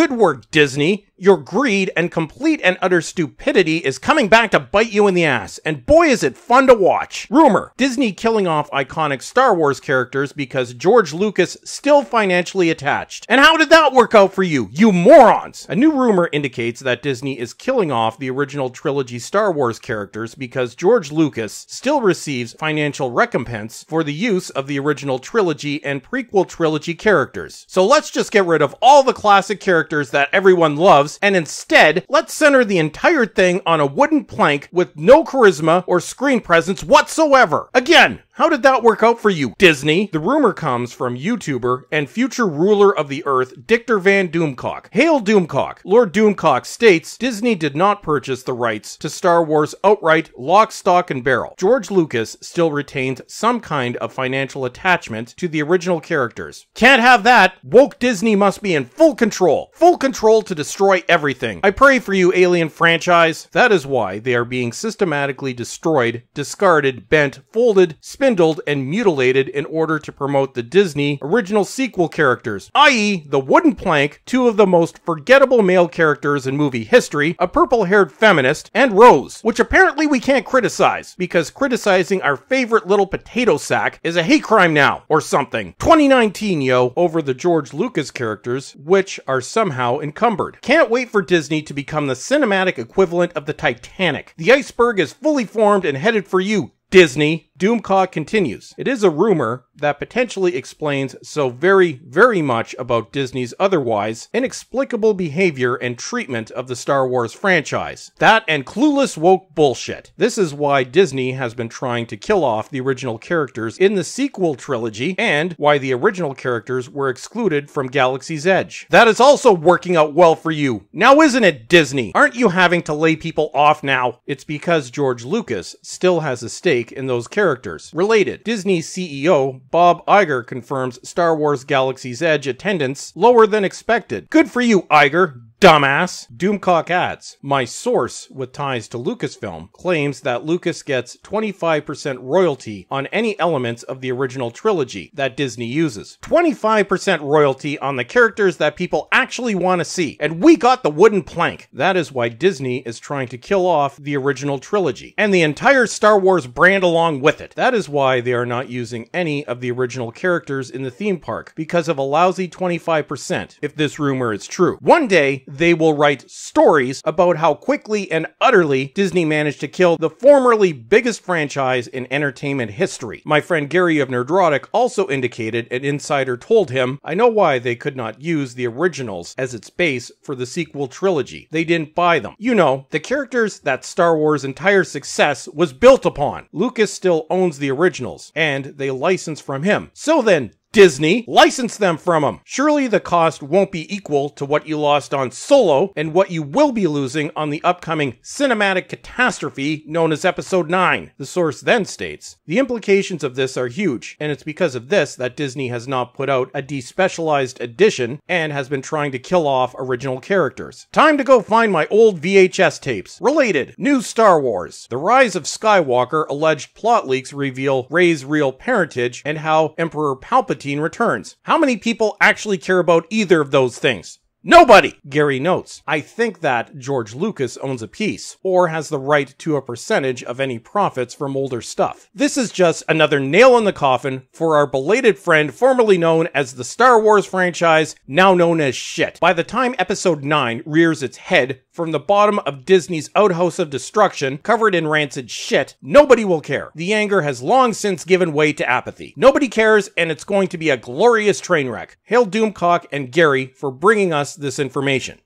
Good work, Disney. Your greed and complete and utter stupidity is coming back to bite you in the ass, and boy is it fun to watch. Rumor: Disney killing off iconic Star Wars characters because George Lucas still financially attached. And how did that work out for you, you morons? A new rumor indicates that Disney is killing off the original trilogy Star Wars characters because George Lucas still receives financial recompense for the use of the original trilogy and prequel trilogy characters. So let's just get rid of all the classic characters that everyone loves, and instead, let's center the entire thing on a wooden plank with no charisma or screen presence whatsoever. Again, how did that work out for you, Disney? The rumor comes from YouTuber and future ruler of the earth, Dictor Van Doomcock. Hail Doomcock. Lord Doomcock states Disney did not purchase the rights to Star Wars outright, lock, stock, and barrel. George Lucas still retains some kind of financial attachment to the original characters. Can't have that. Woke Disney must be in full control. Full control to destroy everything. I pray for you, Alien franchise. That is why they are being systematically destroyed, discarded, bent, folded, spindled, and mutilated in order to promote the Disney original sequel characters, i.e. the wooden plank, two of the most forgettable male characters in movie history, a purple-haired feminist, and Rose, which apparently we can't criticize, because criticizing our favorite little potato sack is a hate crime now, or something. 2019, yo, over the George Lucas characters, which are somehow encumbered. Can't wait for Disney to become the cinematic equivalent of the Titanic. The iceberg is fully formed and headed for you, Disney. Doomcock continues. It is a rumor that potentially explains so very, very much about Disney's otherwise inexplicable behavior and treatment of the Star Wars franchise. That and clueless woke bullshit. This is why Disney has been trying to kill off the original characters in the sequel trilogy, and why the original characters were excluded from Galaxy's Edge. That is also working out well for you. Now isn't it, Disney? Aren't you having to lay people off now? It's because George Lucas still has a stake in those characters. Related, Disney CEO Bob Iger confirms Star Wars Galaxy's Edge attendance lower than expected. Good for you, Iger. Dumbass. Doomcock adds, my source with ties to Lucasfilm claims that Lucas gets 25% royalty on any elements of the original trilogy that Disney uses. 25% royalty on the characters that people actually want to see. And we got the wooden plank. That is why Disney is trying to kill off the original trilogy and the entire Star Wars brand along with it. That is why they are not using any of the original characters in the theme park, because of a lousy 25%, if this rumor is true. One day, they will write stories about how quickly and utterly Disney managed to kill the formerly biggest franchise in entertainment history. My friend Gary of Nerdrotic also indicated an insider told him, I know why they could not use the originals as its base for the sequel trilogy. They didn't buy them. You know, the characters that Star Wars' entire success was built upon. Lucas still owns the originals, and they license from him. So then, Disney, license them from them. Surely the cost won't be equal to what you lost on Solo and what you will be losing on the upcoming cinematic catastrophe known as Episode 9. The source then states, the implications of this are huge, and it's because of this that Disney has not put out a despecialized edition and has been trying to kill off original characters. Time to go find my old VHS tapes. Related, new Star Wars. The Rise of Skywalker alleged plot leaks reveal Rey's real parentage and how Emperor Palpatine returns. How many people actually care about either of those things? Nobody! Gary notes, I think that George Lucas owns a piece, or has the right to a percentage of any profits from older stuff. This is just another nail in the coffin for our belated friend formerly known as the Star Wars franchise, now known as shit. By the time Episode 9 rears its head from the bottom of Disney's outhouse of destruction, covered in rancid shit, nobody will care. The anger has long since given way to apathy. Nobody cares, and it's going to be a glorious train wreck. Hail Doomcock and Gary for bringing us this information.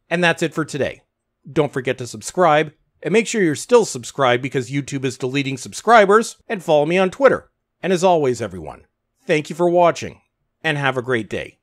And that's it for today. Don't forget to subscribe, and make sure you're still subscribed because YouTube is deleting subscribers, and follow me on Twitter. And as always, everyone, thank you for watching, and have a great day.